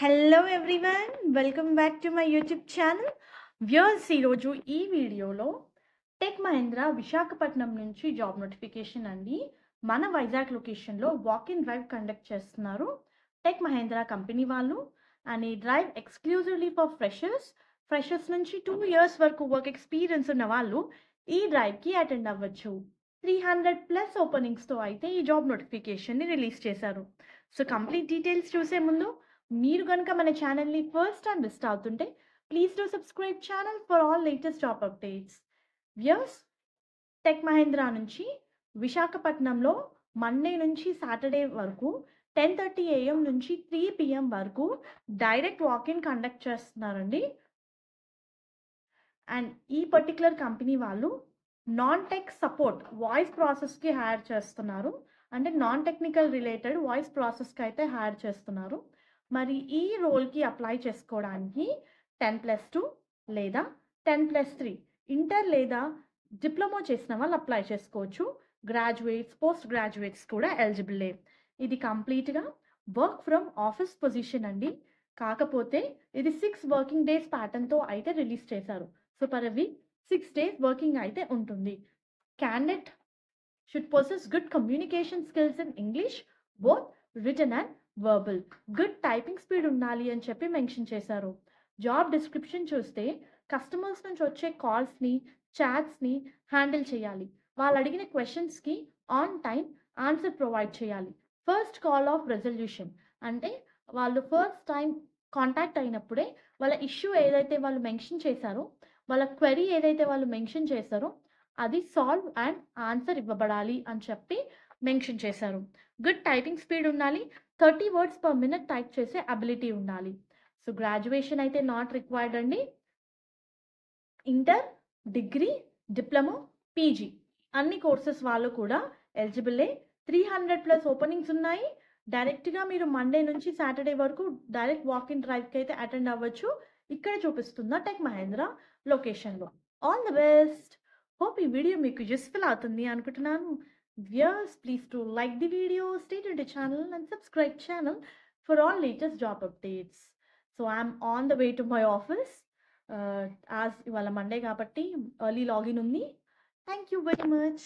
Hello everyone, welcome back to my YouTube channel. Viewers, ఈరోజు ఈ వీడియోలో టెక్ మహేంద్ర విశాఖపట్నం నుంచి జాబ్ నోటిఫికేషన్ అండి. మన వైజాగ్ లొకేషన్లో వాక్ ఇన్ డ్రైవ్ కండక్ట్ చేస్తున్నారు టెక్ మహేంద్ర కంపెనీ వాళ్ళు. అండ్ ఈ డ్రైవ్ ఎక్స్క్లూజివ్లీ ఫర్ ఫ్రెషర్స్ నుంచి 2 years వరకు వర్క్ ఎక్స్పీరియన్స్ ఉన్న వాళ్ళు ఈ డ్రైవ్కి అటెండ్ అవ్వచ్చు. 300+ ఓపెనింగ్స్తో అయితే ఈ జాబ్ నోటిఫికేషన్ని రిలీజ్ చేశారు. సో కంప్లీట్ డీటెయిల్స్ చూసే ముందు మీరు కనుక మన ఛానల్ని ఫస్ట్ టైం విజిట్ అవుతుంటే please do subscribe channel for all latest job updates. Viewers, tech Mahendra నుంచి విశాఖపట్నంలో మండే నుంచి సాటర్డే వరకు 10:30 AM నుంచి 3 PM వరకు డైరెక్ట్ వాకిన్ కండక్ట్ చేస్తున్నారండి. అండ్ ఈ పర్టికులర్ కంపెనీ వాళ్ళు నాన్ టెక్ సపోర్ట్ వాయిస్ ప్రాసెస్కి హైర్ చేస్తున్నారు. అంటే నాన్ టెక్నికల్ రిలేటెడ్ వాయిస్ ప్రాసెస్కి అయితే హైర్ చేస్తున్నారు. మరి ఈ రోల్కి అప్లై చేసుకోవడానికి 10+2 లేదా 10+3 ఇంటర్ లేదా డిప్లొమా చేసిన వాళ్ళు అప్లై చేసుకోవచ్చు. గ్రాడ్యుయేట్స్, పోస్ట్ గ్రాడ్యుయేట్స్ కూడా ఎలిజిబుల్లే. ఇది కంప్లీట్గా వర్క్ ఫ్రమ్ ఆఫీస్ పొజిషన్ అండి. కాకపోతే ఇది 6 వర్కింగ్ డేస్ ప్యాటర్న్తో అయితే రిలీజ్ చేశారు. So per week 6 days working అయితే ఉంటుంది. Candidate should possess good communication skills in English, both written and verbal. Good typing speed ఉండాలి అని చెప్పి మెన్షన్ చేశారు. జాబ్ డిస్క్రిప్షన్ చూస్తే కస్టమర్స్ నుంచి వచ్చే కాల్స్ని, చాట్స్ని హ్యాండిల్ చేయాలి. వాళ్ళు అడిగిన క్వశ్చన్స్కి ఆన్ టైం ఆన్సర్ ప్రొవైడ్ చేయాలి. ఫస్ట్ కాల్ ఆఫ్ రెజల్యూషన్ అంటే వాళ్ళు ఫస్ట్ టైం కాంటాక్ట్ అయినప్పుడే వాళ్ళ ఇష్యూ ఏదైతే వాళ్ళు మెన్షన్ చేశారో, వాళ్ళ క్వెరీ ఏదైతే వాళ్ళు మెన్షన్ చేశారో అది సాల్వ్ అండ్ ఆన్సర్ ఇవ్వబడాలి అని చెప్పి మెన్షన్ చేశారు. గుడ్ టైపింగ్ స్పీడ్ ఉండాలి. 30 words per minute టైప్ చేసే అబిలిటీ ఉండాలి. సో గ్రాడ్యుయేషన్ అయితే నాట్ రిక్వైర్డ్ అండి. ఇంటర్, డిగ్రీ, డిప్లొమా, పీజీ అన్ని కోర్సెస్ వాళ్ళు కూడా ఎలిజిబుల్లే. 300+ ఓపెనింగ్స్ ఉన్నాయి. డైరెక్ట్గా మీరు మండే నుంచి సాటర్డే వరకు డైరెక్ట్ వాక్ ఇన్ డ్రైవ్కి అయితే అటెండ్ అవ్వచ్చు. ఇక్కడ చూపిస్తున్న టెక్ మహేంద్ర లొకేషన్లో. All the best. హోప్ ఈ వీడియో మీకు యూస్ఫుల్ అవుతుంది అనుకుంటున్నాను. Viewers, please do like the video, stay tuned to the channel and subscribe channel for all latest job updates. So I'm on the way to my office. As ivala Monday kabatti early login undi. Thank you very much.